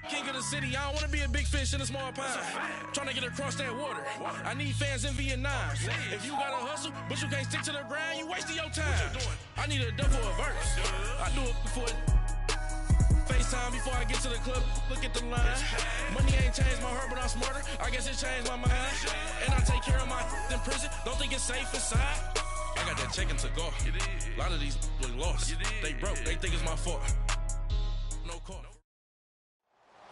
King of the city, I don't want to be a big fish in a small pond. Trying to get across that water. I need fans in Vietnam. If you got to hustle, but you can't stick to the grind, you wasting your time. I need a double a verse. I do it for FaceTime before I get to the club. Look at the line. Money ain't changed my heart, but I'm smarter. I guess it changed my mind. And I take care of my in prison. Don't think it's safe inside. I got that check to go. A lot of these was lost. They broke. They think it's my fault. No call.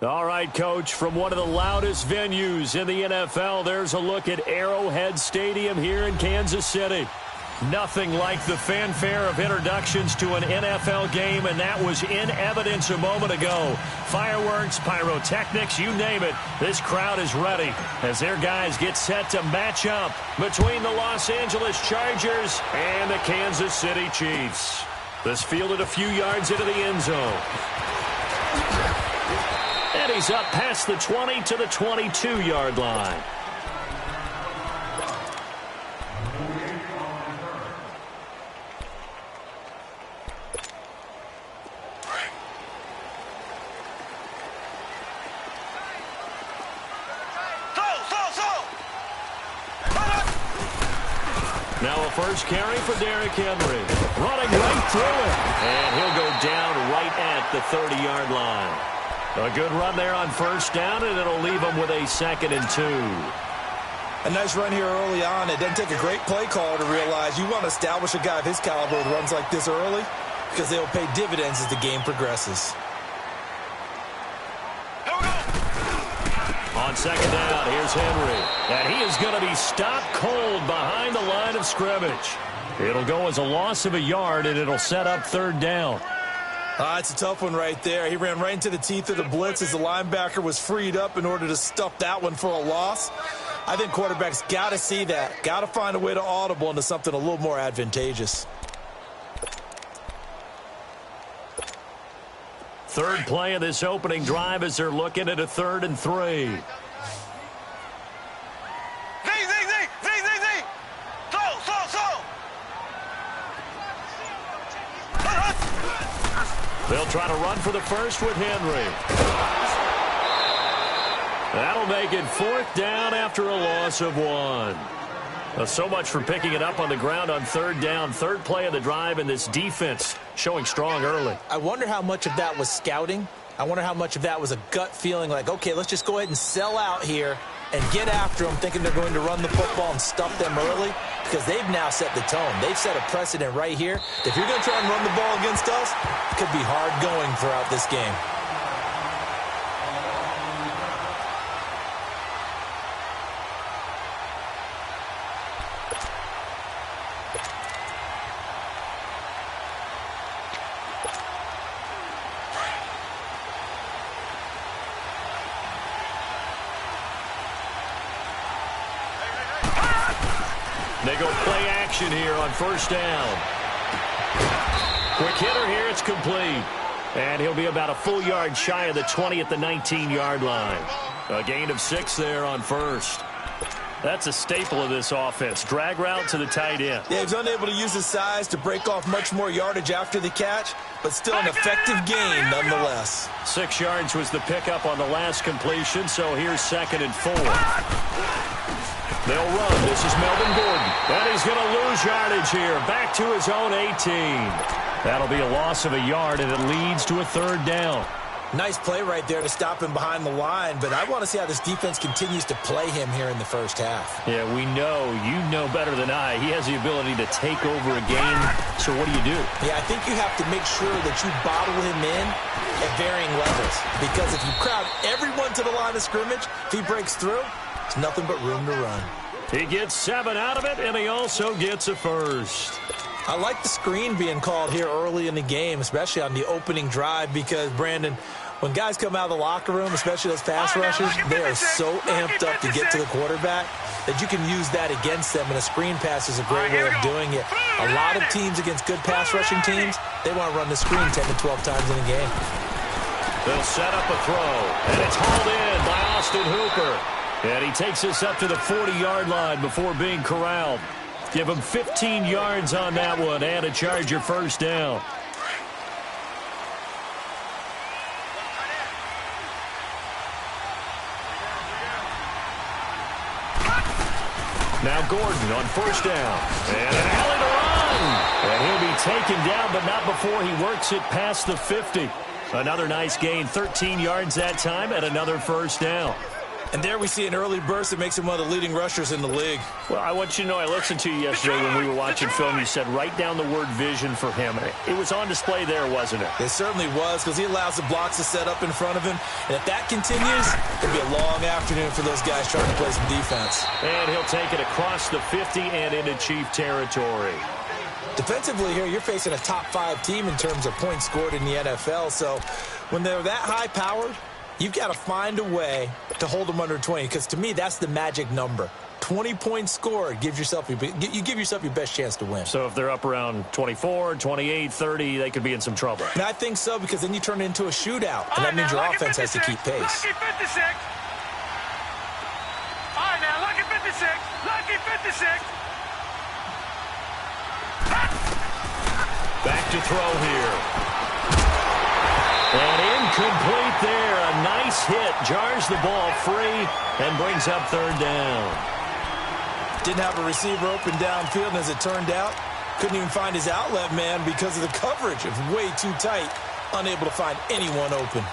All right, Coach, from one of the loudest venues in the NFL, there's a look at Arrowhead Stadium here in Kansas City. Nothing like the fanfare of introductions to an NFL game, and that was in evidence a moment ago. Fireworks, pyrotechnics, you name it. This crowd is ready as their guys get set to match up between the Los Angeles Chargers and the Kansas City Chiefs. This fielded a few yards into the end zone. And he's up past the 20 to the 22-yard line. Now a first carry for Derrick Henry. Running right through it. And he'll go down right at the 30-yard line. A good run there on first down, and it'll leave him with a 2nd and 2. A nice run here early on. It doesn't take a great play caller to realize you want to establish a guy of his caliber with runs like this early because they'll pay dividends as the game progresses. On second down, here's Henry. And he is going to be stopped cold behind the line of scrimmage. It'll go as a loss of a yard, and it'll set up 3rd down. It's a tough one right there. He ran right into the teeth of the blitz as the linebacker was freed up in order to stuff that one for a loss. I think quarterbacks got to see that. Got to find a way to audible into something a little more advantageous. Third play of this opening drive as they're looking at a 3rd and 3. They'll try to run for the first with Henry. That'll make it 4th down after a loss of 1. So much for picking it up on the ground on 3rd down. 3rd play of the drive, and this defense showing strong early. I wonder how much of that was scouting. I wonder how much of that was a gut feeling like, okay, let's just go ahead and sell out here and get after them, thinking they're going to run the football and stuff them early, because they've now set the tone. They've set a precedent right here. If you're going to try and run the ball against us, it could be hard going throughout this game. They go play action here on first down. Quick hitter here, it's complete. And he'll be about a full yard shy of the 20 at the 19-yard line. A gain of 6 there on first. That's a staple of this offense. Drag route to the tight end. Yeah, he's unable to use his size to break off much more yardage after the catch, but still an effective gain nonetheless. 6 yards was the pickup on the last completion, so here's 2nd and 4. They'll run. This is Melvin Gordon. And he's going to lose yardage here. Back to his own 18. That'll be a loss of a yard, and it leads to a 3rd down. Nice play right there to stop him behind the line, but I want to see how this defense continues to play him here in the first half. Yeah, we know. You know better than I. He has the ability to take over a game, so what do? Yeah, I think you have to make sure that you bottle him in at varying levels, because if you crowd everyone to the line of scrimmage, if he breaks through, it's nothing but room to run. He gets 7 out of it, and he also gets a first. I like the screen being called here early in the game, especially on the opening drive, because, Brandon, when guys come out of the locker room, especially those pass rushers, they are so amped up to get to the quarterback that you can use that against them, and a screen pass is a great way of doing it. A lot of teams against good pass rushing teams, they want to run the screen 10 to 12 times in a game. They'll set up a throw, and it's hauled in by Austin Hooper. And he takes us up to the 40-yard line before being corralled. Give him 15 yards on that one and a Charger first down. Now Gordon on first down. And an alley to run. And he'll be taken down, but not before he works it past the 50. Another nice gain, 13 yards that time, and another first down. And there we see an early burst that makes him one of the leading rushers in the league. Well, I want you to know, I listened to you yesterday when we were watching film. You said write down the word vision for him. It was on display there, wasn't it? It certainly was, because he allows the blocks to set up in front of him. And if that continues, it'll be a long afternoon for those guys trying to play some defense. And he'll take it across the 50 and into Chief territory. Defensively here, you're facing a top-5 team in terms of points scored in the NFL. So when they're that high-powered, you've got to find a way to hold them under 20, because to me, that's the magic number. 20 points scored gives yourself you give yourself your best chance to win. So if they're up around 24, 28, 30, they could be in some trouble. And I think so, because then you turn it into a shootout, and that means your offense has to keep pace. Lucky 56. All right, now, lucky 56. Lucky 56. Back to throw here. And incomplete there. A nice hit. Jars the ball free and brings up third down. Didn't have a receiver open downfield, and as it turned out, couldn't even find his outlet man because of the coverage. It was way too tight. Unable to find anyone open.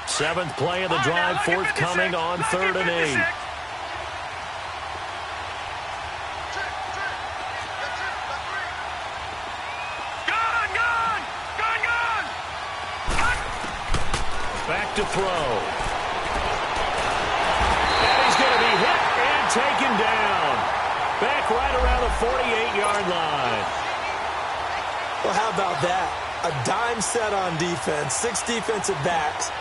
Seventh play of the drive, forthcoming on 3rd and 8. Back to throw. And he's going to be hit and taken down. Back right around the 48-yard line. Well, how about that? A dime set on defense, 6 defensive backs.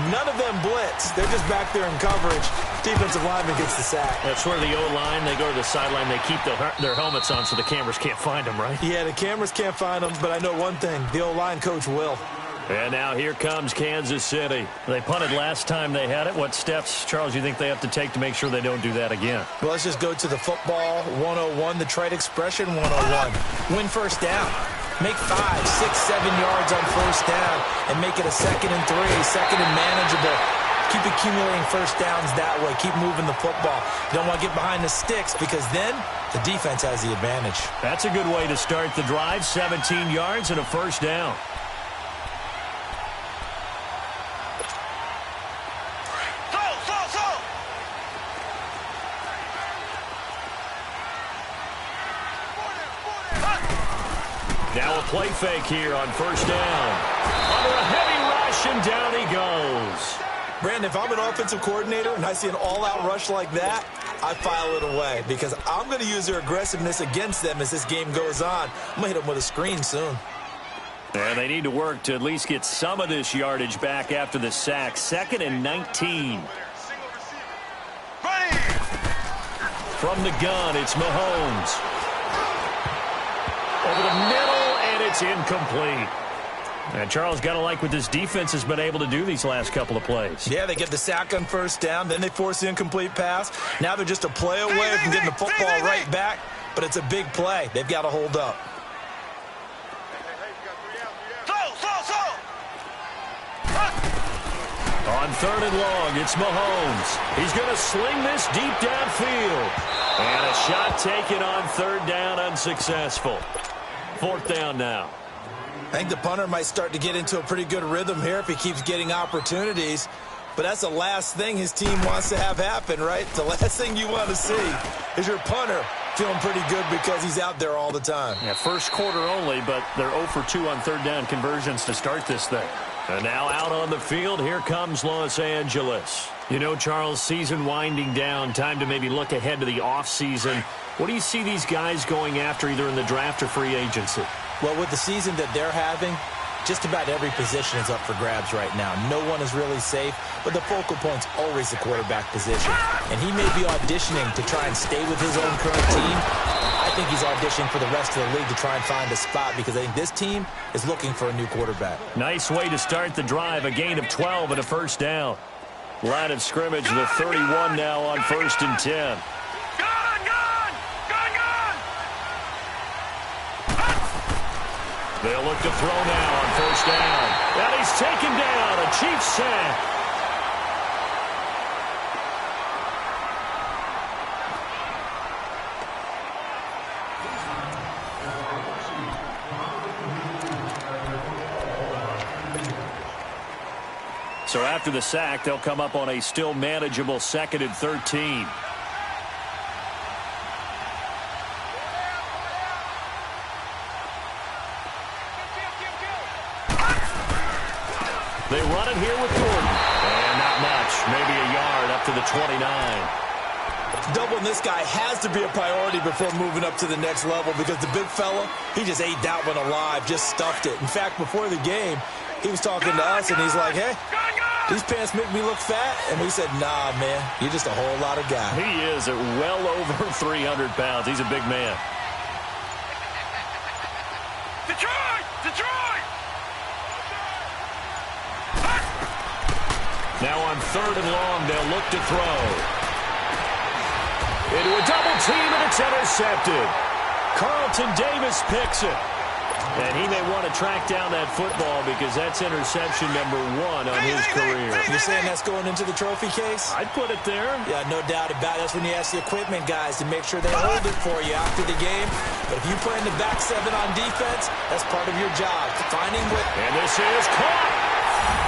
None of them blitz. They're just back there in coverage. Defensive lineman gets the sack. That's where the O-line, they go to the sideline, they keep their helmets on so the cameras can't find them, right? Yeah, the cameras can't find them, but I know one thing. The O-line coach will. And now here comes Kansas City. They punted last time they had it. What steps, Charles, you think they have to take to make sure they don't do that again? Well, let's just go to the football 101, the trite expression 101. Win first down. Make 5, 6, 7 yards on first down and make it a 2nd and 3, 2nd and manageable. Keep accumulating first downs that way. Keep moving the football. You don't want to get behind the sticks, because then the defense has the advantage. That's a good way to start the drive. 17 yards and a first down. Now a play fake here on first down. Under a heavy rush, and down he goes. Brandon, if I'm an offensive coordinator and I see an all-out rush like that, I file it away, because I'm going to use their aggressiveness against them as this game goes on. I'm going to hit them with a screen soon. And they need to work to at least get some of this yardage back after the sack. 2nd and 19. From the gun, it's Mahomes. Over the middle, and it's incomplete. And Charles, got to like what this defense has been able to do these last couple of plays. Yeah, they get the sack on first down, then they force the incomplete pass. Now they're just a play away from getting the football right back, but it's a big play. They've got to hold up. On 3rd and long, it's Mahomes. He's going to sling this deep downfield. And a shot taken on 3rd down, unsuccessful. 4th down now. I think the punter might start to get into a pretty good rhythm here if he keeps getting opportunities. But that's the last thing his team wants to have happen, right? The last thing you want to see is your punter feeling pretty good because he's out there all the time. Yeah, first quarter only, but they're 0 for 2 on 3rd down conversions to start this thing. And now out on the field, here comes Los Angeles. You know, Charles, season winding down, time to maybe look ahead to the offseason. What do you see these guys going after either in the draft or free agency? Well, with the season that they're having, just about every position is up for grabs right now. No one is really safe, but the focal point's always the quarterback position. And he may be auditioning to try and stay with his own current team. I think he's auditioning for the rest of the league to try and find a spot, because I think this team is looking for a new quarterback. Nice way to start the drive. A gain of 12 and a first down. Line of scrimmage, the 31 now on 1st and 10. They'll look to throw now on first down. And he's taken down. A Chiefs sack. So after the sack, they'll come up on a still manageable 2nd and 13. They run it here with Gordon. And not much. Maybe a yard up to the 29. Doubling this guy has to be a priority before moving up to the next level because the big fella, he just ate that one alive, just stuffed it. In fact, before the game, he was talking to us, and he's like, hey, these pants make me look fat. And we said, nah, man, you're just a whole lot of guy. He is at well over 300 pounds. He's a big man. Detroit! Detroit! Now on 3rd and long, they'll look to throw. Into a double team, and it's intercepted. Carlton Davis picks it. And he may want to track down that football because that's interception number 1 on his career. You're saying that's going into the trophy case? I'd put it there. Yeah, no doubt about it. That's when you ask the equipment guys to make sure they hold it for you after the game. But if you play in the back 7 on defense, that's part of your job, finding with. And this is caught.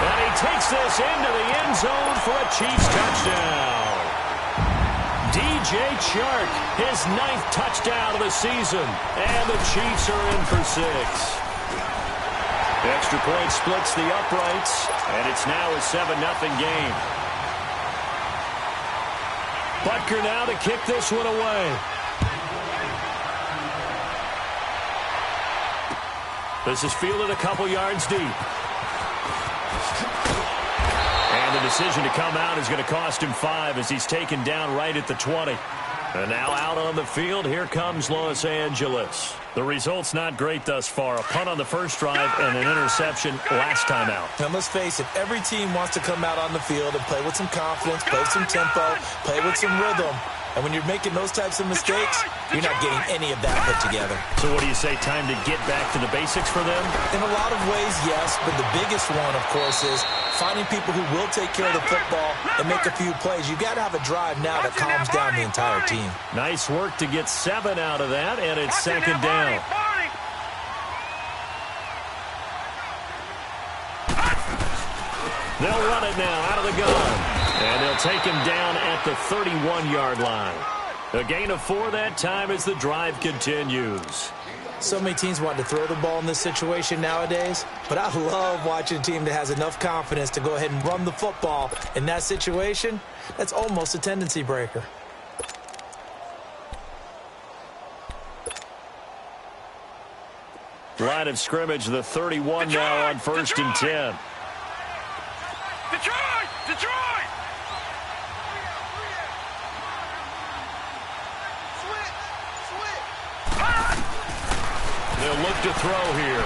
And he takes this into the end zone for a Chiefs touchdown. DJ Chark, his 9th touchdown of the season. And the Chiefs are in for 6. Extra point splits the uprights. And it's now a 7-0 game. Butker now to kick this one away. This is fielded a couple yards deep. And the decision to come out is going to cost him 5 as he's taken down right at the 20. And now out on the field, here comes Los Angeles. The result's not great thus far. A punt on the first drive and an interception last time out. And let's face it, every team wants to come out on the field and play with some confidence, play with some tempo, play with some rhythm. And when you're making those types of mistakes, you're not getting any of that put together. So what do you say, time to get back to the basics for them? In a lot of ways, yes. But the biggest one, of course, is finding people who will take care of the football and make a few plays. You got to have a drive now that calms down the entire team. Nice work to get 7 out of that, and it's 2nd down. They'll run it now out of the gun. And they'll take him down at the 31-yard line. A gain of 4 that time as the drive continues. So many teams want to throw the ball in this situation nowadays, but I love watching a team that has enough confidence to go ahead and run the football. In that situation, that's almost a tendency breaker. Line of scrimmage, the 31 now on 1st and 10. Detroit! Detroit! They'll look to throw here.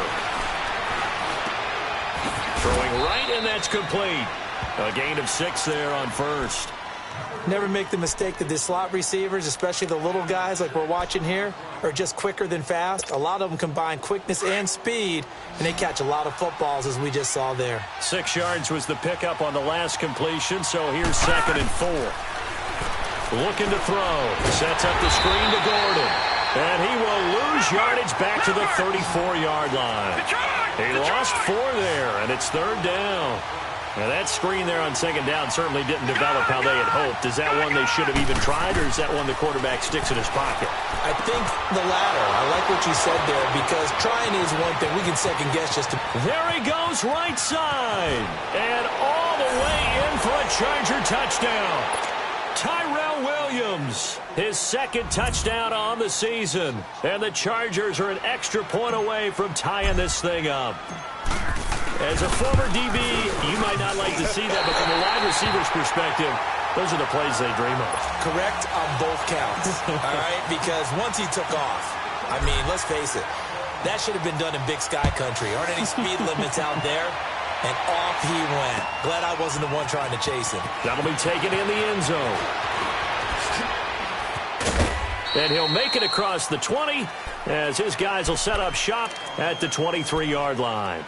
Throwing right, and that's complete. A gain of 6 there on 1st. Never make the mistake that the slot receivers, especially the little guys like we're watching here, are just quicker than fast. A lot of them combine quickness and speed, and they catch a lot of footballs, as we just saw there. 6 yards was the pickup on the last completion, so here's 2nd and 4. Looking to throw. Sets up the screen to Gordon. And he will lose yardage back to the 34-yard line. He lost 4 there, and it's 3rd down. Now, that screen there on 2nd down certainly didn't develop how they had hoped. Is that one they should have even tried, or is that one the quarterback sticks in his pocket? I think the latter. I like what you said there, because trying is one thing. We can second guess just to... There he goes, right side. And all the way in for a Charger touchdown. Tyrell Williams, his 2nd touchdown on the season. And the Chargers are an extra point away from tying this thing up. As a former DB, you might not like to see that, but from a wide receiver's perspective, those are the plays they dream of. Correct on both counts, all right? Because once he took off, I mean, let's face it, that should have been done in Big Sky Country. Aren't any speed limits out there? And off he went. Glad I wasn't the one trying to chase him. That'll be taken in the end zone. And he'll make it across the 20, as his guys will set up shop at the 23-yard line.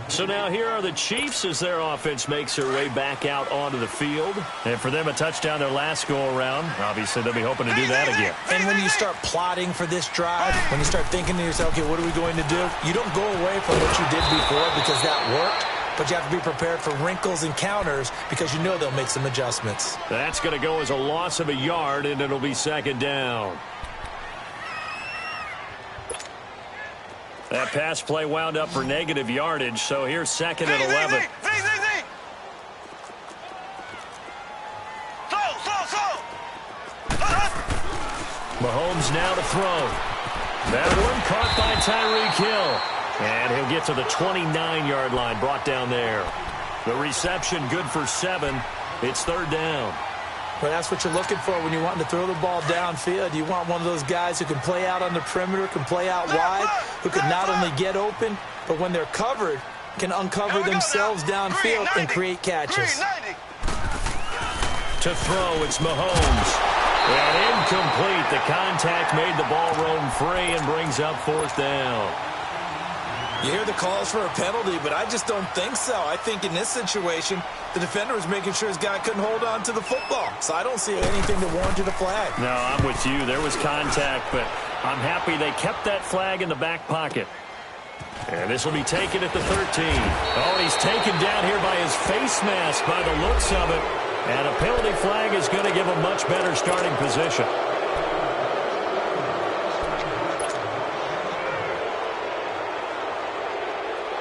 So now here are the Chiefs as their offense makes their way back out onto the field. And for them, a touchdown their last go-around. Obviously, they'll be hoping to do that again. And when you start plotting for this drive, when you start thinking to yourself, okay, what are we going to do? You don't go away from what you did before because that worked, but you have to be prepared for wrinkles and counters because you know they'll make some adjustments. That's going to go as a loss of a yard, and it'll be second down. That pass play wound up for negative yardage, so here's second and 11. Mahomes now to throw. That one caught by Tyreek Hill. And he'll get to the 29-yard line, brought down there. The reception good for 7. It's third down. Well, that's what you're looking for when you want to throw the ball downfield. You want one of those guys who can play out on the perimeter, can play out wide, who can not only get open, but when they're covered, can uncover themselves downfield and create catches. To throw, it's Mahomes. And incomplete. The contact made the ball roam free and brings up fourth down. You hear the calls for a penalty, but I just don't think so. I think in this situation, the defender was making sure his guy couldn't hold on to the football. So I don't see anything to warrant a flag. No, I'm with you. There was contact, but I'm happy they kept that flag in the back pocket. And this will be taken at the 13. Oh, he's taken down here by his face mask by the looks of it. And a penalty flag is going to give a much better starting position.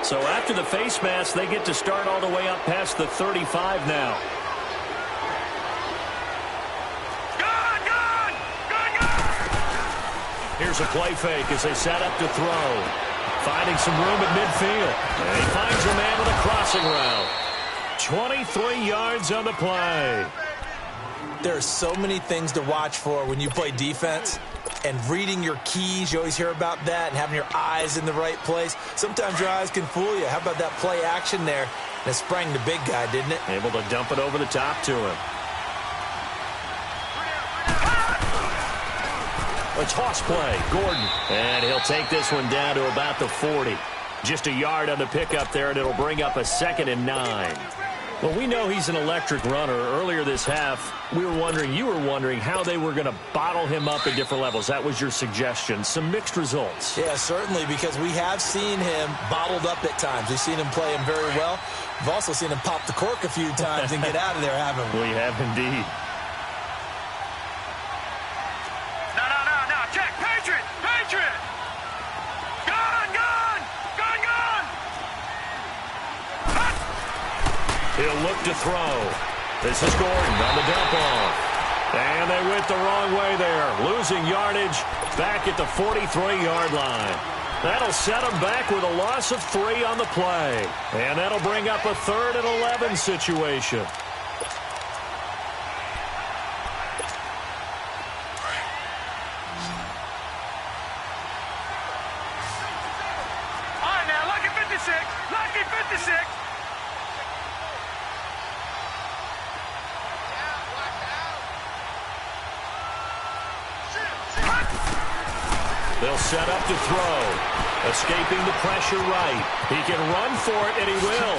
So after the face mask, they get to start all the way up past the 35 now. Here's a play fake as they set up to throw. Finding some room at midfield. And he finds a man with a crossing route. 23 yards on the play. There are so many things to watch for when you play defense. And reading your keys, you always hear about that, and having your eyes in the right place. Sometimes your eyes can fool you. How about that play action there? And it sprang the big guy, didn't it? Able to dump it over the top to him. A toss play, Gordon. And he'll take this one down to about the 40. Just a yard on the pickup there, and it'll bring up a 2nd and 9. Well, we know he's an electric runner. Earlier this half, you were wondering how they were going to bottle him up at different levels. That was your suggestion. Some mixed results. Yeah, certainly, because we have seen him bottled up at times. We've seen him play him very well. We've also seen him pop the cork a few times and get out of there, haven't we? We have indeed. No. Check. Patriot. He'll look to throw. This is Gordon on the dump off. And they went the wrong way there. Losing yardage back at the 43-yard line. That'll set them back with a loss of 3 on the play. And that'll bring up a 3rd and 11 situation. All right, now, lucky 56. They'll set up to throw. Escaping the pressure right. He can run for it, and he will.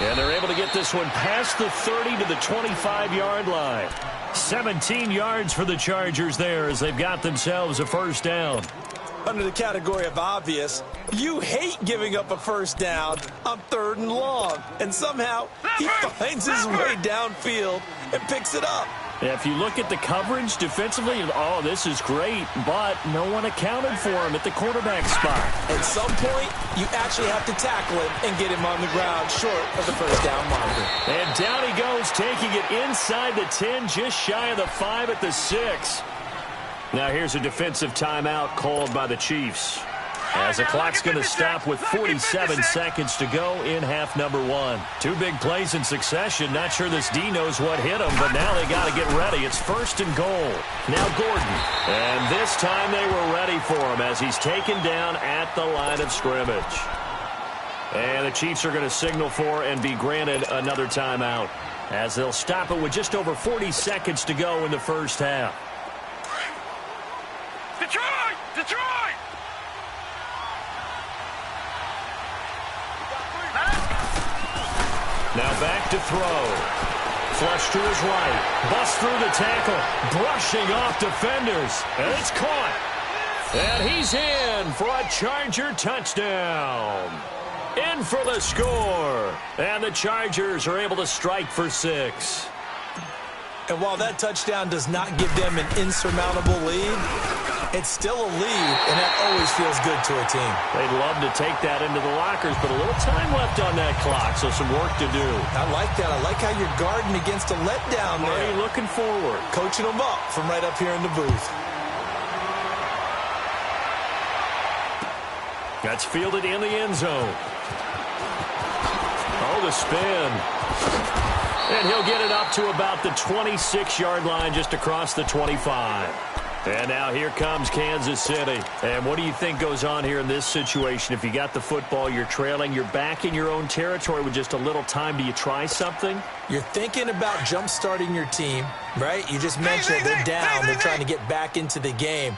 And they're able to get this one past the 30 to the 25-yard line. 17 yards for the Chargers there as they've got themselves a first down. Under the category of obvious, you hate giving up a first down on 3rd and long. And somehow he finds his way downfield and picks it up. If you look at the coverage defensively, oh, this is great, but no one accounted for him at the quarterback spot. At some point, you actually have to tackle him and get him on the ground short of the first down marker. And down he goes, taking it inside the 10, just shy of the 5 at the 6. Now here's a defensive timeout called by the Chiefs, as the clock's going to stop with 47 seconds to go in half number 1. 2 big plays in succession. Not sure this D knows what hit him, but now they got to get ready. It's 1st and goal. Now Gordon. And this time they were ready for him as he's taken down at the line of scrimmage. And the Chiefs are going to signal for and be granted another timeout, as they'll stop it with just over 40 seconds to go in the first half. Detroit! Now back to throw. Flush to his right. Busts through the tackle. Brushing off defenders. And it's caught. And he's in for a Charger touchdown. In for the score. And the Chargers are able to strike for 6. And while that touchdown does not give them an insurmountable lead, it's still a lead, and that always feels good to a team. They'd love to take that into the lockers, but a little time left on that clock, so some work to do. I like that. I like how you're guarding against a letdown there. Marty looking forward. Coaching them up from right up here in the booth. That's fielded in the end zone. Oh, the spin. And he'll get it up to about the 26-yard line, just across the 25. And now here comes Kansas City. And what do you think goes on here in this situation? If you got the football, you're trailing, you're back in your own territory with just a little time. Do you try something? You're thinking about jump-starting your team, right? You just mentioned they're down. They're trying to get back into the game.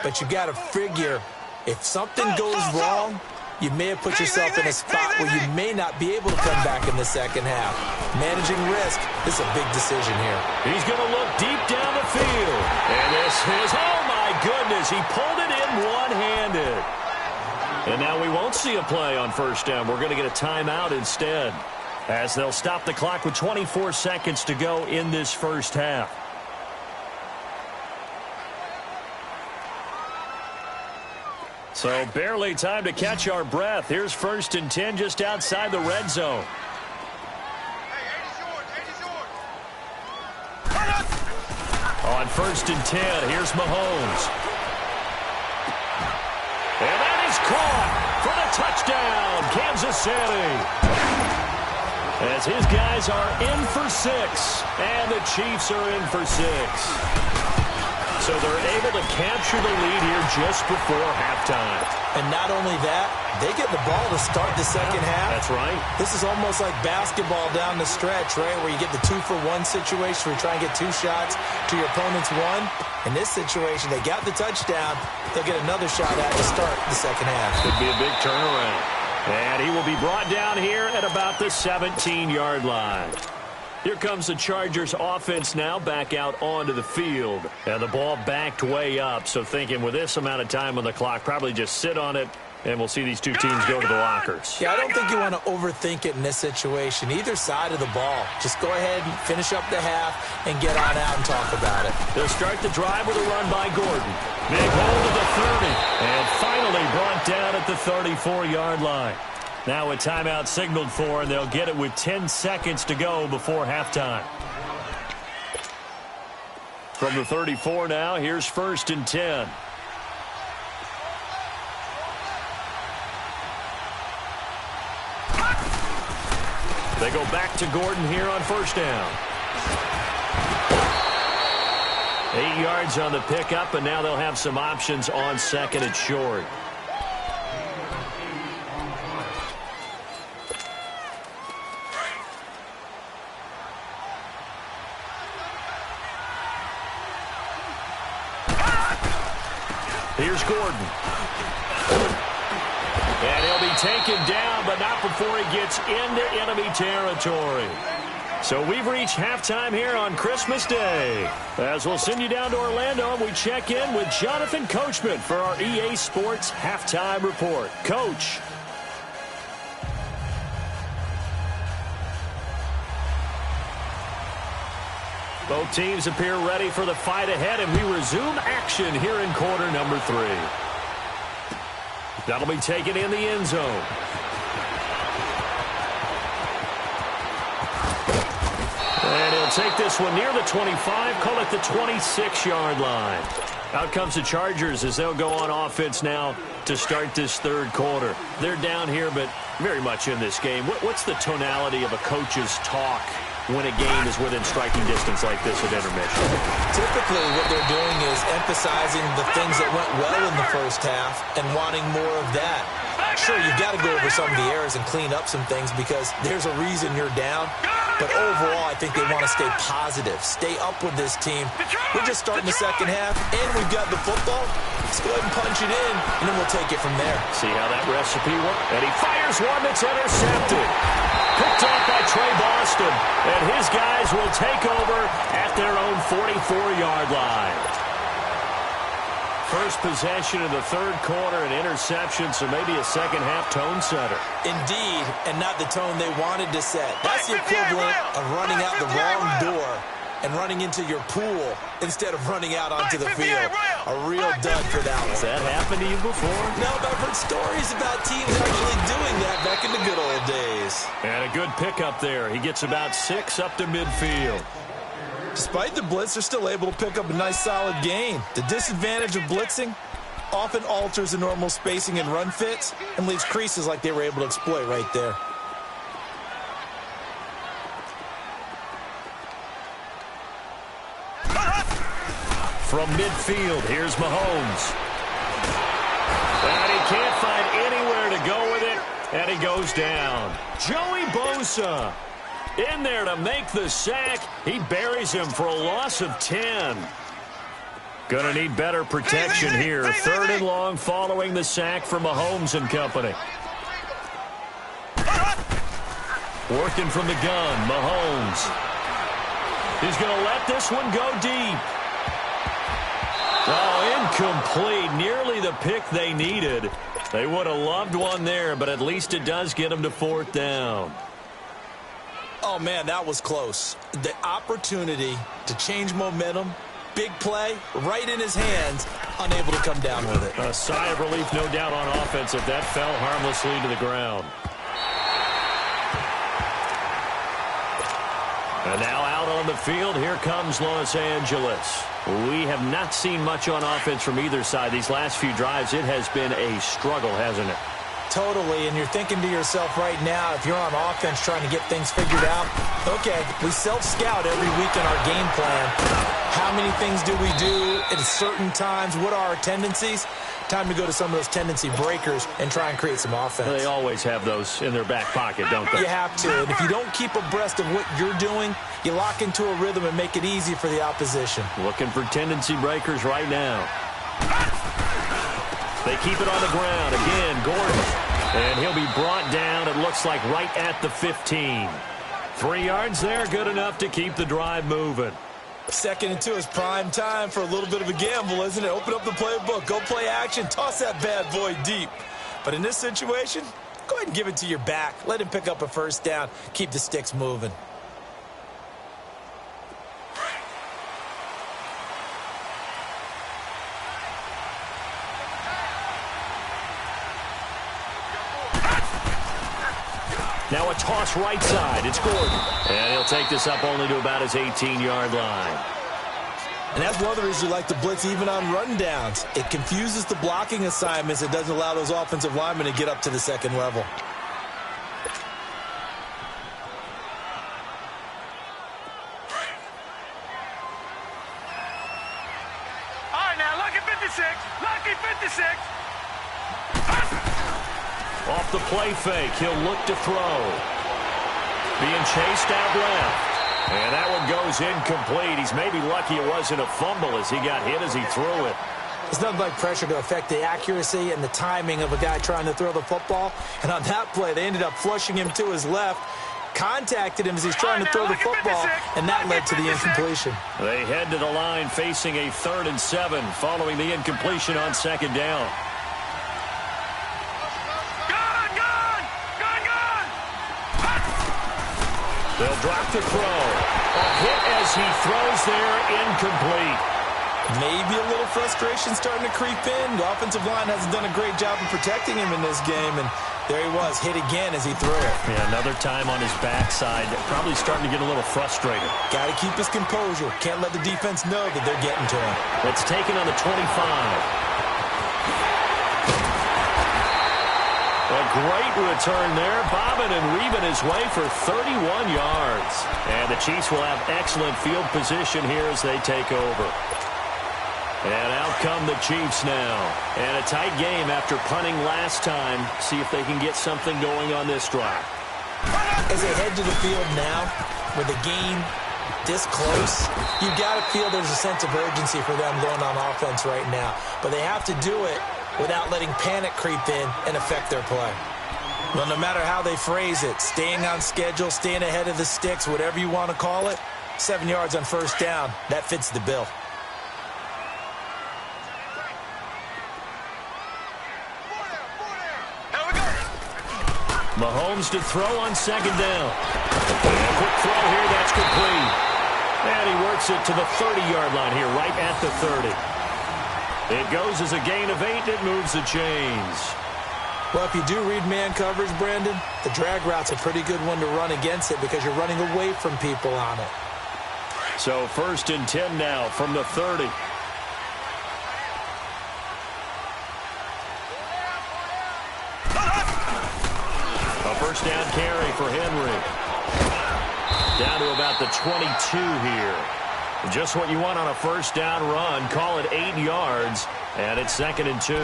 But you got to figure, if something goes wrong, you may have put yourself in a spot where you may not be able to come back in the second half. Managing risk is a big decision here. He's going to look deep down the field. And this is, oh my goodness, he pulled it in one-handed. And now we won't see a play on first down. We're going to get a timeout instead, as they'll stop the clock with 24 seconds to go in this first half. So barely time to catch our breath. Here's 1st and 10 just outside the red zone. On 1st and 10, here's Mahomes. And that is caught for the touchdown, Kansas City. As his guys are in for 6, and the Chiefs are in for 6. So they're able to capture the lead here just before halftime. And not only that, they get the ball to start the second half. That's right. This is almost like basketball down the stretch, right, where you get the 2-for-1 situation where you try and get 2 shots to your opponent's 1. In this situation, they got the touchdown. They'll get another shot at to start the second half. Could be a big turnaround. And he will be brought down here at about the 17-yard line. Here comes the Chargers offense now back out onto the field. And the ball backed way up. So thinking with this amount of time on the clock, probably just sit on it, and we'll see these two teams go to the lockers. Yeah, I don't think you want to overthink it in this situation. Either side of the ball. Just go ahead and finish up the half and get on out and talk about it. They'll start the drive with a run by Gordon. Big hold of the 30. And finally brought down at the 34-yard line. Now a timeout signaled for, and they'll get it with 10 seconds to go before halftime. From the 34 now, here's 1st and 10. They go back to Gordon here on first down. 8 yards on the pickup, and now they'll have some options on 2nd and short. Here's Gordon. And he'll be taken down, but not before he gets into enemy territory. So we've reached halftime here on Christmas Day. As we'll send you down to Orlando, and we check in with Jonathan Coachman for our EA Sports Halftime Report. Coach. Both teams appear ready for the fight ahead, and we resume action here in quarter number 3. That'll be taken in the end zone. And he'll take this one near the 25, call it the 26-yard line. Out comes the Chargers as they'll go on offense now to start this third quarter. They're down here, but very much in this game. What's the tonality of a coach's talk when a game is within striking distance like this at intermission? Typically what they're doing is emphasizing the things that went well in the first half and wanting more of that. Sure, you've got to go over some of the errors and clean up some things because there's a reason you're down. But overall, I think they want to stay positive, stay up with this team. We're just starting the second half, and we've got the football. Let's go ahead and punch it in, and then we'll take it from there. See how that recipe works? And he fires one that's intercepted. Picked off by Trey Boston, and his guys will take over at their own 44-yard line. First possession of the third quarter, an interception, so maybe a second-half tone setter. Indeed, and not the tone they wanted to set. That's the equivalent of running out the wrong door and running into your pool instead of running out onto the field. A real dud for that one. Has that happened to you before? No, but I've heard stories about teams actually doing that back in the good old days. And a good pickup there. He gets about 6 up to midfield. Despite the blitz, they're still able to pick up a nice, solid gain. The disadvantage of blitzing often alters the normal spacing and run fits and leaves creases like they were able to exploit right there. From midfield, here's Mahomes. And he can't find anywhere to go with it, and he goes down. Joey Bosa in there to make the sack. He buries him for a loss of 10. Gonna need better protection here. Third and long following the sack from Mahomes and company. Working from the gun, Mahomes. He's gonna let this one go deep. Oh, incomplete. Nearly the pick they needed. They would have loved one there, but at least it does get them to fourth down. Oh, man, that was close. The opportunity to change momentum, big play, right in his hands, unable to come down with it. A sigh of relief, no doubt, on offense if that fell harmlessly to the ground. And now out on the field, here comes Los Angeles. We have not seen much on offense from either side. These last few drives, it has been a struggle, hasn't it? Totally, and you're thinking to yourself right now, if you're on offense trying to get things figured out, okay, we self-scout every week in our game plan. How many things do we do at certain times? What are our tendencies? Time to go to some of those tendency breakers and try and create some offense. They always have those in their back pocket, don't they? You have to, and if you don't keep abreast of what you're doing, you lock into a rhythm and make it easy for the opposition. Looking for tendency breakers right now. They keep it on the ground. Again, Gordon. And he'll be brought down, it looks like, right at the 15. 3 yards there, good enough to keep the drive moving. 2nd and 2 is prime time for a little bit of a gamble, isn't it? Open up the playbook, go play action, toss that bad boy deep. But in this situation, go ahead and give it to your back. Let him pick up a first down. Keep the sticks moving. Now a toss right side. It's Gordon. And he'll take this up only to about his 18-yard line. And that's one of the reasons you like to blitz even on rundowns. It confuses the blocking assignments. It doesn't allow those offensive linemen to get up to the second level. All right, now, lucky 56. Lucky 56. Off the play fake, he'll look to throw. Being chased out left. And that one goes incomplete. He's maybe lucky it wasn't a fumble as he got hit as he threw it. It's nothing like pressure to affect the accuracy and the timing of a guy trying to throw the football. And on that play, they ended up flushing him to his left, contacted him as he's trying to throw the football, and that led to the incompletion. They head to the line facing a 3rd and 7 following the incompletion on 2nd down. They'll drop the throw. A hit as he throws there, incomplete. Maybe a little frustration starting to creep in. The offensive line hasn't done a great job of protecting him in this game, and there he was, hit again as he threw it. Yeah, another time on his backside, probably starting to get a little frustrated. Got to keep his composure. Can't let the defense know that they're getting to him. It's taken on the 25. A great return there, bobbing and weaving his way for 31 yards. And the Chiefs will have excellent field position here as they take over. And out come the Chiefs now. And a tight game after punting last time. See if they can get something going on this drive. As they head to the field now, with the game this close, you've got to feel there's a sense of urgency for them going on offense right now. But they have to do it without letting panic creep in and affect their play. Well, no matter how they phrase it, staying on schedule, staying ahead of the sticks, whatever you want to call it, 7 yards on first down, that fits the bill. Mahomes to throw on second down. A quick throw here, that's complete. And he works it to the 30-yard line here, right at the 30. It goes as a gain of 8. It moves the chains. Well, if you do read man coverage, Brandon, the drag route's a pretty good one to run against it because you're running away from people on it. So 1st and 10 now from the 30. A first down carry for Henry. Down to about the 22 here. Just what you want on a first down run. Call it 8 yards, and it's 2nd and 2.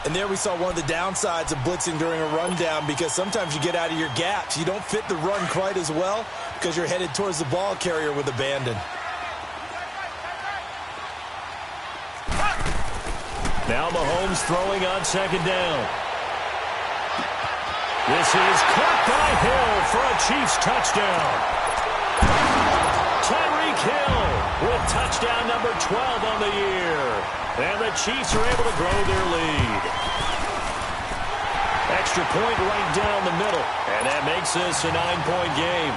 And there we saw one of the downsides of blitzing during a rundown because sometimes you get out of your gaps. You don't fit the run quite as well because you're headed towards the ball carrier with abandon. Now Mahomes throwing on second down. This is caught by Hill for a Chiefs touchdown. Tyreek Hill with touchdown number 12 on the year. And the Chiefs are able to grow their lead. Extra point right down the middle. And that makes this a 9-point game.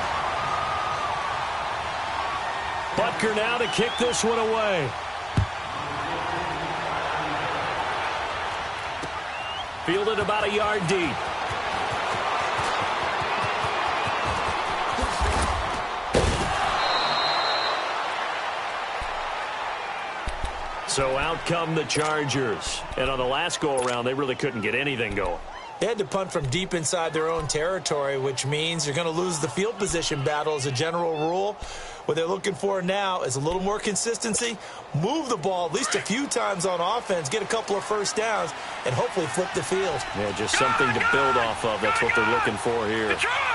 Butker now to kick this one away. Fielded about a yard deep. So out come the Chargers. And on the last go-around, they really couldn't get anything going. They had to punt from deep inside their own territory, which means you're going to lose the field position battle as a general rule. What they're looking for now is a little more consistency, move the ball at least a few times on offense, get a couple of first downs, and hopefully flip the field. Yeah, just something to build off of. That's what they're looking for here. Detroit!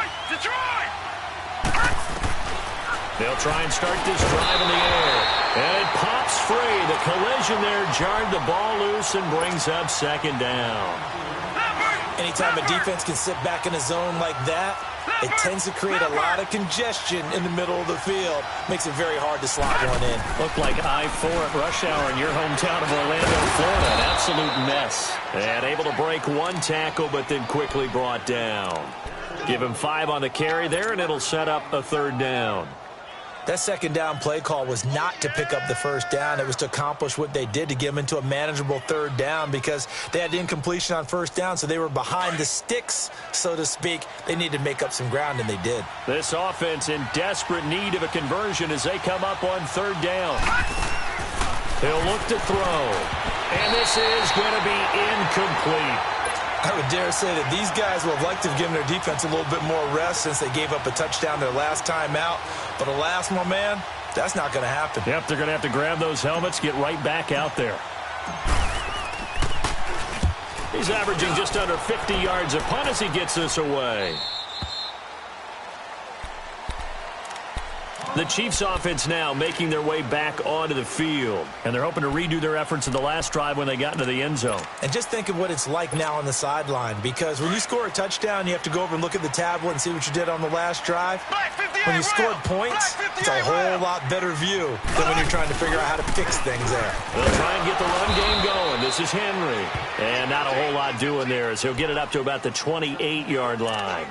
They'll try and start this drive in the air. And it pops free. The collision there jarred the ball loose and brings up second down. Anytime a defense can sit back in a zone like that, it tends to create a lot of congestion in the middle of the field. Makes it very hard to slot one in. Looked like I-4 at rush hour in your hometown of Orlando, Florida. An absolute mess. And able to break one tackle, but then quickly brought down. Give him 5 on the carry there, and it'll set up a 3rd down. That second down play call was not to pick up the first down. It was to accomplish what they did to get them into a manageable 3rd down because they had incompletion on first down, so they were behind the sticks, so to speak. They needed to make up some ground, and they did. This offense in desperate need of a conversion as they come up on 3rd down. He'll look to throw, and this is going to be incomplete. I would dare say that these guys would have liked to have given their defense a little bit more rest since they gave up a touchdown their last time out. But alas, my man, that's not going to happen. Yep, they're going to have to grab those helmets, get right back out there. He's averaging just under 50 yards a punt as he gets this away. The Chiefs offense now making their way back onto the field. And they're hoping to redo their efforts in the last drive when they got into the end zone. And just think of what it's like now on the sideline. Because when you score a touchdown, you have to go over and look at the tablet and see what you did on the last drive. When you scored points, it's a whole lot better view than when you're trying to figure out how to fix things there. They'll try and get the run game going. This is Henry. And not a whole lot doing there as he'll get it up to about the 28-yard line.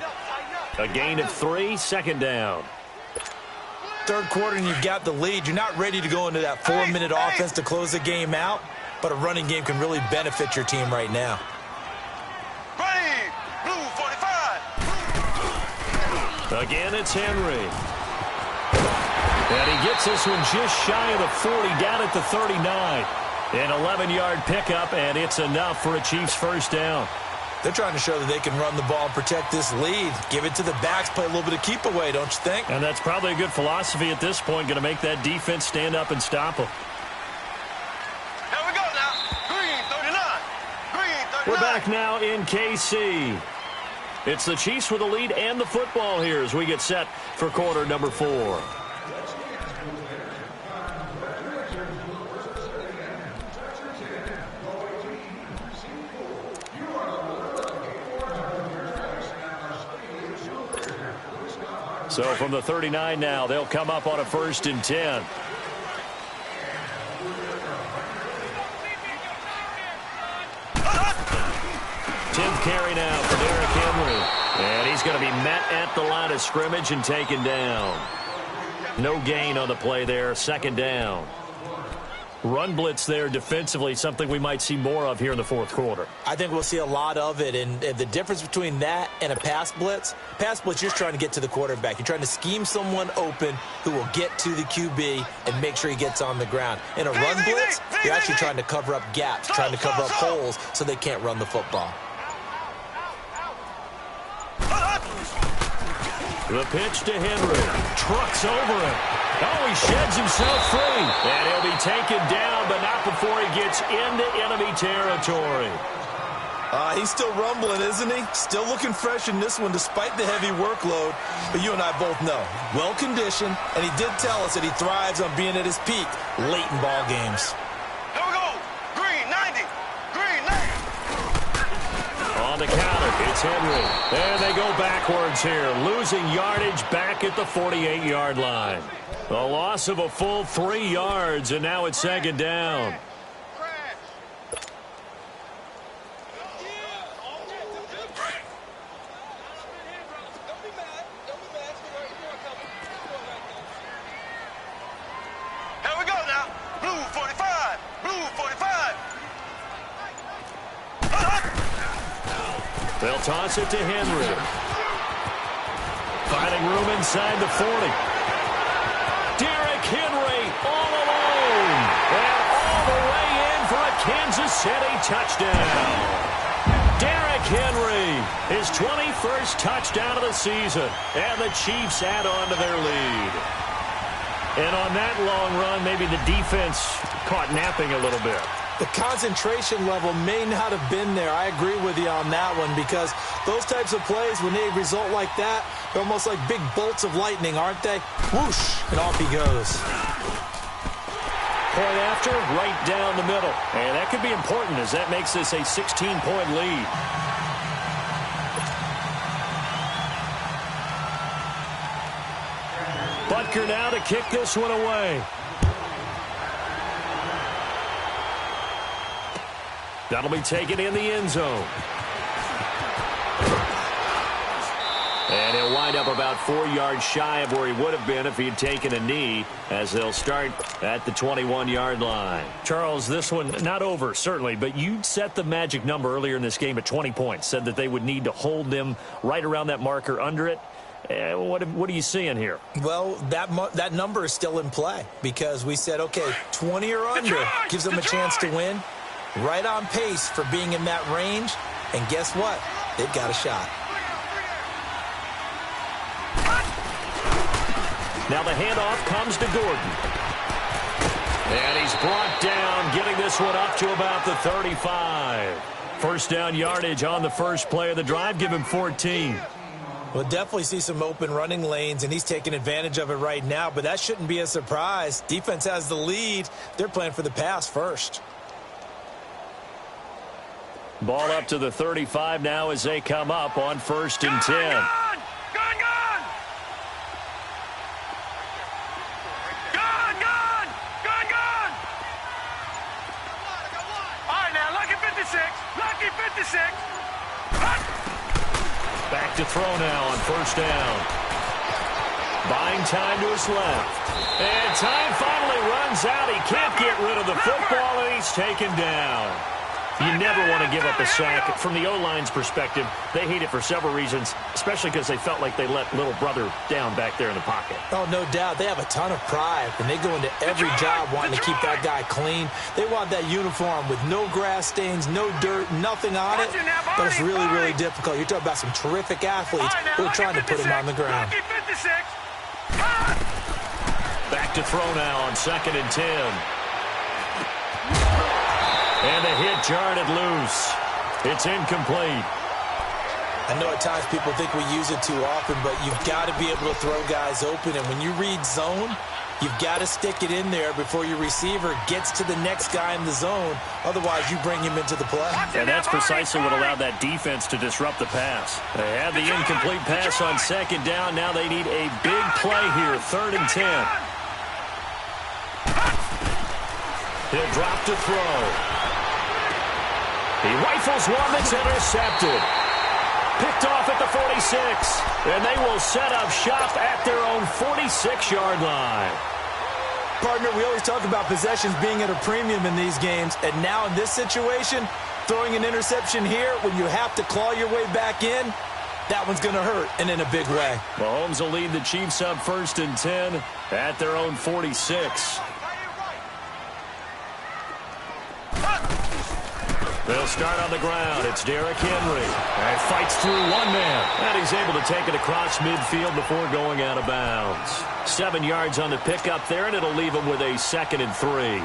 A gain of 3, 2nd down. 3rd quarter and you've got the lead. You're not ready to go into that 4-minute offense to close the game out, but a running game can really benefit your team right now. Ready, blue 45. Again, it's Henry. And he gets this one just shy of the 40, down at the 39. An 11-yard pickup, and it's enough for a Chiefs first down. They're trying to show that they can run the ball and protect this lead. Give it to the backs, play a little bit of keep away, don't you think? And that's probably a good philosophy at this point, going to make that defense stand up and stop them. We're back now in KC. It's the Chiefs with the lead and the football here as we get set for quarter number 4. So from the 39 now, they'll come up on a 1st and 10. Carry now for Derrick Henry. And he's going to be met at the line of scrimmage and taken down. No gain on the play there. 2nd down. Run blitz there defensively, something we might see more of here in the 4th quarter. I think we'll see a lot of it, and the difference between that and a pass blitz, you're just trying to get to the quarterback. You're trying to scheme someone open who will get to the QB and make sure he gets on the ground. In a run blitz, you're actually trying to cover up gaps, trying to cover up holes so they can't run the football. The pitch to Henry. Trucks over him. Oh, he sheds himself free. And he'll be taken down, but not before he gets into enemy territory. He's still rumbling, isn't he? Still looking fresh in this one despite the heavy workload. But you and I both know, well-conditioned, and he did tell us that he thrives on being at his peak late in ball games. Here we go. Green, 90. Green, 90. On the counter, it's Henry. And they go backwards here, losing yardage back at the 48-yard line. A loss of a full 3 yards, and now it's 2nd down. Here we go now. Blue 45. Blue 45. They'll toss it to Henry. Finding room inside the 40. Derrick Henry all alone. And all the way in for a Kansas City touchdown. Derrick Henry, his 21st touchdown of the season. And the Chiefs add on to their lead. And on that long run, maybe the defense caught napping a little bit. The concentration level may not have been there. I agree with you on that one because those types of plays, when they result like that, they're almost like big bolts of lightning, aren't they? Whoosh, and off he goes. Point after, right down the middle. And that could be important as that makes this a 16-point lead. Butker now to kick this one away. That'll be taken in the end zone. And he'll wind up about 4 yards shy of where he would have been if he had taken a knee, as they'll start at the 21-yard line. Charles, this one not over, certainly, but you set the magic number earlier in this game at 20 points, said that they would need to hold them right around that marker under it. What are you seeing here? Well, that number is still in play because we said, okay, 20 or under gives them a chance to win. Right on pace for being in that range. And guess what? They've got a shot. Now the handoff comes to Gordon. And he's brought down, getting this one up to about the 35. First down yardage on the first play of the drive. Give him 14. We'll definitely see some open running lanes, and he's taking advantage of it right now. But that shouldn't be a surprise. Defense has the lead. They're playing for the pass first. Ball up to the 35 now as they come up on 1st and 10. Gone! All right, now, lucky 56. Lucky 56. Back to throw now on 1st down. Buying time to his left. And time finally runs out. He can't get rid of the football, and he's taken down. You never want to give up a sack. From the O-line's perspective, they hate it for several reasons, especially because they felt like they let little brother down back there in the pocket. Oh, no doubt. They have a ton of pride, and they go into every job wanting to keep that guy clean. They want that uniform with no grass stains, no dirt, nothing on it. But it's really, really difficult. You're talking about some terrific athletes who are trying to put him on the ground. Back to throw now on 2nd and 10. And the hit jarred it loose. It's incomplete. I know at times people think we use it too often, but you've got to be able to throw guys open. And when you read zone, you've got to stick it in there before your receiver gets to the next guy in the zone. Otherwise, you bring him into the play. And that's precisely what allowed that defense to disrupt the pass. They had the incomplete pass on second down. Now they need a big play here, 3rd and 10. He'll drop to throw. He rifles one that's intercepted. Picked off at the 46, and they will set up shop at their own 46-yard line. Partner, we always talk about possessions being at a premium in these games, and now in this situation, throwing an interception here when you have to claw your way back in, that one's going to hurt, and in a big way. Mahomes will lead the Chiefs up 1st and 10 at their own 46. They'll start on the ground. It's Derrick Henry. And fights through one man. And he's able to take it across midfield before going out of bounds. 7 yards on the pickup there, and it'll leave him with a 2nd and 3.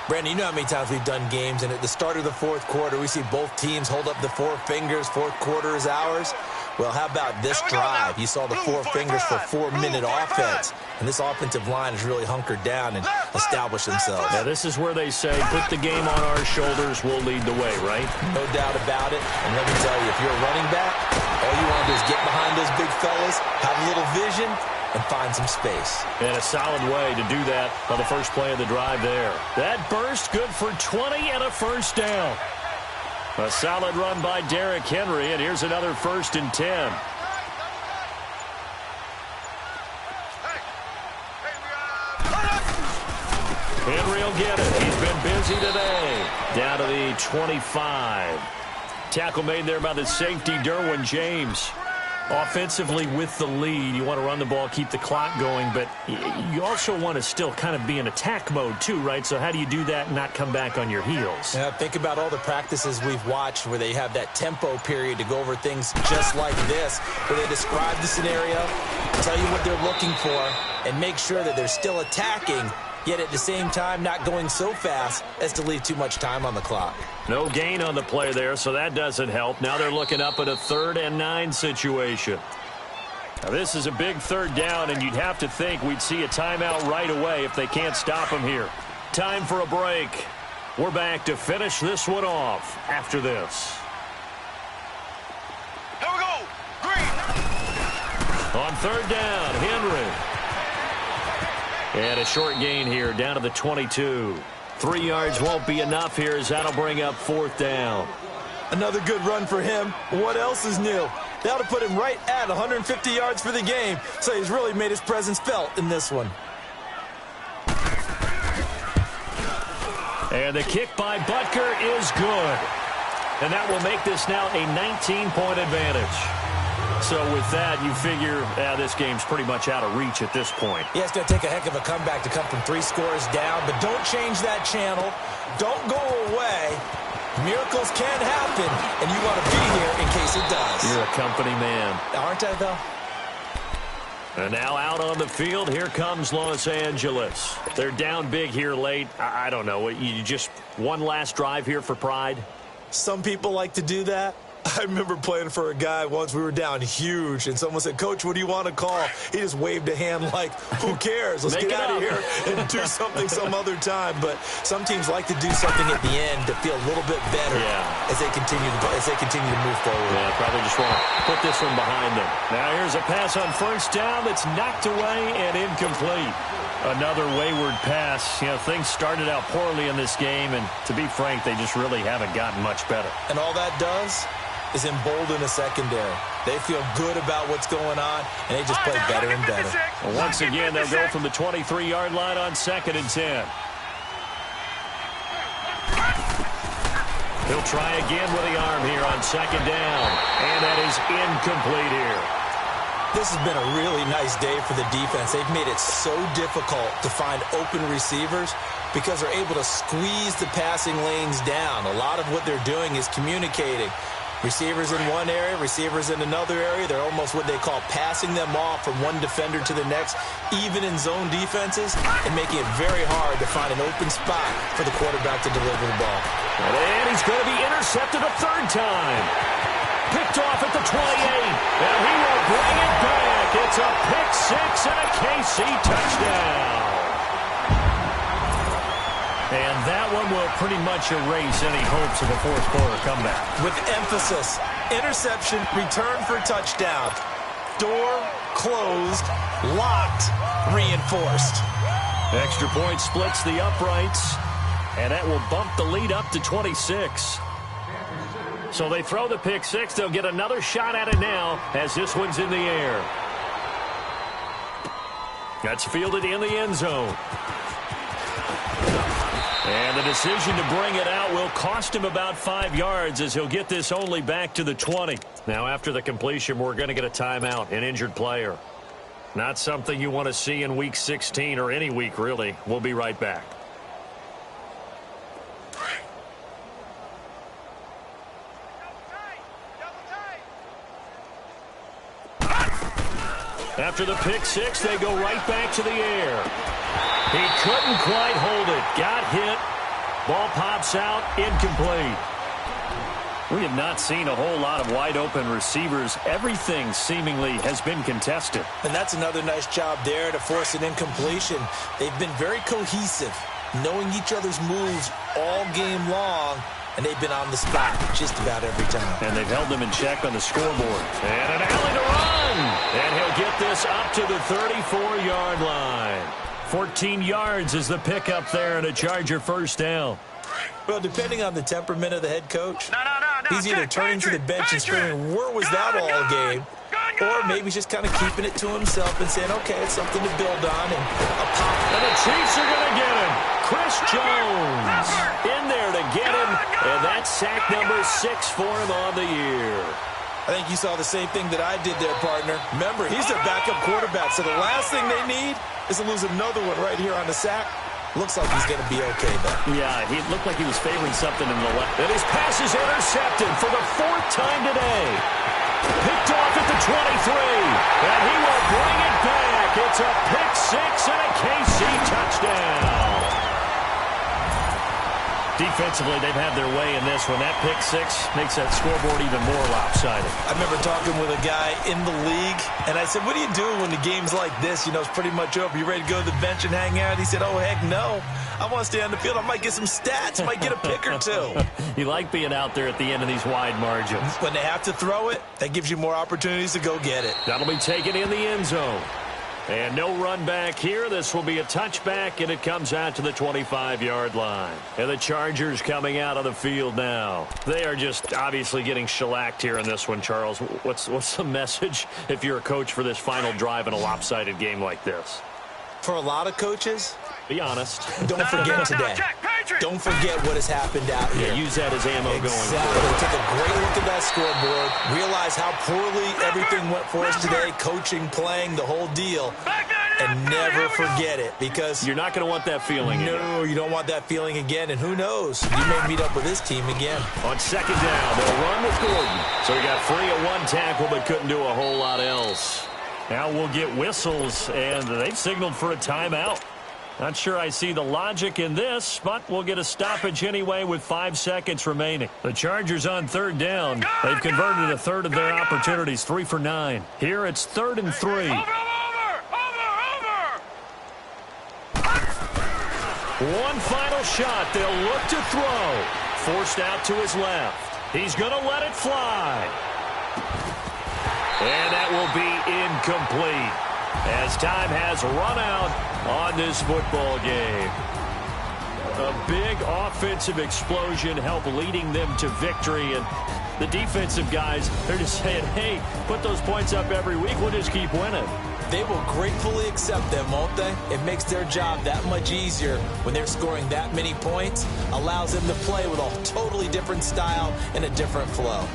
Brandon, you know how many times we've done games, and at the start of the 4th quarter, we see both teams hold up the 4 fingers, 4th quarter is ours. Well, how about this drive? You saw the 4 fingers for 4-minute offense. And this offensive line has really hunkered down and established themselves. Now, this is where they say, put the game on our shoulders, we'll lead the way, right? No doubt about it. And let me tell you, if you're a running back, all you want to do is get behind those big fellas, have a little vision, and find some space. And a solid way to do that on the first play of the drive there. That burst good for 20 and a 1st down. A solid run by Derrick Henry, and here's another 1st and 10. Henry will get it. He's been busy today. Down to the 25. Tackle made there by the safety, Derwin James. Offensively with the lead, you want to run the ball, keep the clock going, but you also want to still kind of be in attack mode too, right? So how do you do that and not come back on your heels? Yeah, think about all the practices we've watched where they have that tempo period to go over things just like this, where they describe the scenario, tell you what they're looking for, and make sure that they're still attacking, yet at the same time not going so fast as to leave too much time on the clock. No gain on the play there, so that doesn't help. Now they're looking up at a 3rd and 9 situation. Now this is a big 3rd down, and you'd have to think we'd see a timeout right away if they can't stop them here. Time for a break. We're back to finish this one off after this. Here we go. Green. On 3rd down, Henry. And a short gain here, down to the 22. 3 yards won't be enough here as that'll bring up 4th down. Another good run for him. What else is new? That'll put him right at 150 yards for the game. So he's really made his presence felt in this one. And the kick by Butker is good. And that will make this now a 19-point advantage. So with that, you figure this game's pretty much out of reach at this point. Yeah, it's going to take a heck of a comeback to come from 3 scores down, but don't change that channel. Don't go away. Miracles can happen, and you want to be here in case it does. You're a company man. Aren't I, though? And now out on the field, here comes Los Angeles. They're down big here late. I don't know. You just one last drive here for pride? Some people like to do that. I remember playing for a guy once. We were down huge, and someone said, "Coach, what do you want to call?" He just waved a hand like, who cares? Let's get out of here and do something some other time. But some teams like to do something at the end to feel a little bit better as they continue to move forward. Yeah, probably just want to put this one behind them. Now here's a pass on 1st down that's knocked away and incomplete. Another wayward pass. You know, things started out poorly in this game, and to be frank, they just really haven't gotten much better. And all that does is embolden a secondary. They feel good about what's going on, and they just play better and better. Well, once again, they'll go from the 23-yard line on 2nd and 10. He'll try again with the arm here on 2nd down, and that is incomplete here. This has been a really nice day for the defense. They've made it so difficult to find open receivers because they're able to squeeze the passing lanes down. A lot of what they're doing is communicating. Receivers in one area, receivers in another area. They're almost what they call passing them off from one defender to the next, even in zone defenses, and making it very hard to find an open spot for the quarterback to deliver the ball. And he's going to be intercepted a third time. Picked off at the 28. And he will bring it back. It's a pick six and a KC touchdown. And that one will pretty much erase any hopes of a fourth quarter comeback. With emphasis, interception, return for touchdown. Door closed, locked, reinforced. Extra point splits the uprights, and that will bump the lead up to 26. So they throw the pick six. They'll get another shot at it now as this one's in the air. That's fielded in the end zone. And the decision to bring it out will cost him about 5 yards as he'll get this only back to the 20. Now, after the completion, we're going to get a timeout, an injured player. Not something you want to see in Week 16 or any week, really. We'll be right back. After the pick six, they go right back to the air. He couldn't quite hold it. Got hit. Ball pops out. Incomplete. We have not seen a whole lot of wide-open receivers. Everything seemingly has been contested. And that's another nice job there to force an incompletion. They've been very cohesive, knowing each other's moves all game long, and they've been on the spot just about every time. And they've held them in check on the scoreboard. And an alley to run. And he'll get this up to the 34-yard line. 14 yards is the pickup there and a Charger first down. Well, depending on the temperament of the head coach, he's either turning to the bench and screaming, where was that all game? Or maybe he's just kind of keeping it to himself and saying, okay, it's something to build on. And a pop. And the Chiefs are going to get him. Chris Jones in there to get him. And that's sack number 6 for him on the year. I think you saw the same thing that I did there, partner. Remember, he's their backup quarterback, so the last thing they need is to lose another one right here on the sack. Looks like he's going to be okay, though. Yeah, he looked like he was favoring something in the left. And his pass is intercepted for the 4th time today. Picked off at the 23. And he will bring it back. It's a pick six and a KC touchdown. Defensively, they've had their way in this one. That pick six makes that scoreboard even more lopsided. I remember talking with a guy in the league, and I said, what do you do when the game's like this? You know, it's pretty much over. You ready to go to the bench and hang out? He said, oh, heck no. I want to stay on the field. I might get some stats. Might get a pick or two. You like being out there at the end of these wide margins. When they have to throw it, that gives you more opportunities to go get it. That'll be taken in the end zone. And no run back here. This will be a touchback, and it comes out to the 25-yard line. And the Chargers coming out of the field now. They are just obviously getting shellacked here in this one, Charles. What's the message if you're a coach for this final drive in a lopsided game like this? For a lot of coaches, be honest. Don't forget today. Don't forget what has happened out here. Yeah, use that as ammo going forward. Take a great look at that scoreboard. Realize how poorly everything went for us today. Coaching, playing, the whole deal. And never forget it, because you're not going to want that feeling again. No, you don't want that feeling again. And who knows? You may meet up with this team again. On second down, they'll run with Gordon. So he got free of one tackle but couldn't do a whole lot else. Now we'll get whistles, and they've signaled for a timeout. Not sure I see the logic in this, but we'll get a stoppage anyway with 5 seconds remaining. The Chargers on third down. They've converted a third of their opportunities, 3 for 9. Here it's 3rd and 3. Over. One final shot. They'll look to throw. Forced out to his left. He's going to let it fly. And that will be incomplete as time has run out on this football game. A big offensive explosion helped leading them to victory, and the defensive guys, they're just saying, hey, put those points up every week, we'll just keep winning. They will gratefully accept them, won't they? It makes their job that much easier when they're scoring that many points, allows them to play with a totally different style and a different flow.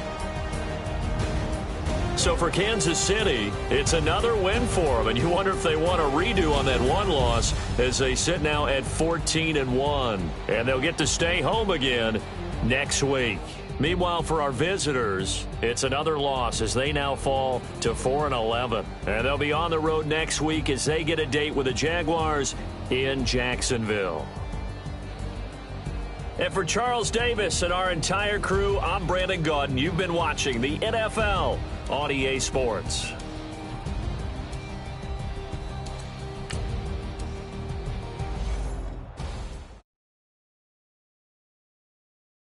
So for Kansas City, it's another win for them, and you wonder if they want a redo on that one loss as they sit now at 14-1, and they'll get to stay home again next week. Meanwhile, for our visitors, it's another loss as they now fall to 4-11, and they'll be on the road next week as they get a date with the Jaguars in Jacksonville. And for Charles Davis and our entire crew, I'm Brandon Gaudin. You've been watching the NFL on EA Sports.